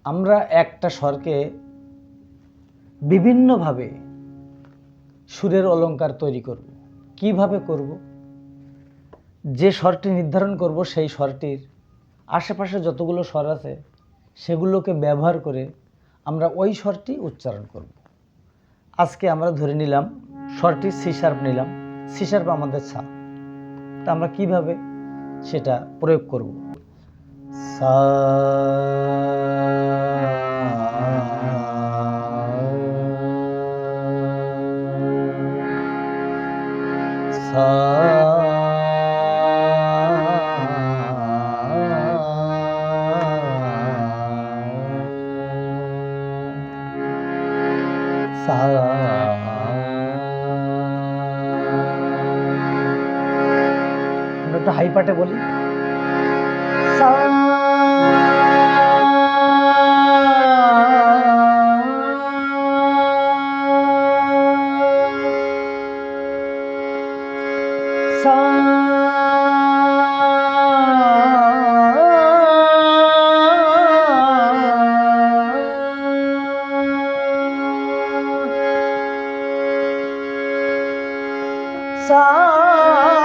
আমরা একটা স্বরকে বিভিন্নভাবে সুরের অলংকার তৈরি করব। কিভাবে করব? যে স্বরটি নির্ধারণ করব সেই স্বরটির আশেপাশে যতগুলো স্বর আছে সেগুলোকে ব্যবহার করে আমরা ওই স্বরটি উচ্চারণ করব। আজকে আমরা ধরে নিলাম স্বরটি সি শার্প নিলাম, সি শার্প আমাদের ছা, তা আমরা কিভাবে সেটা প্রয়োগ করব? সা সা সা আমরা একটু হাই পাটে বলি, সা সা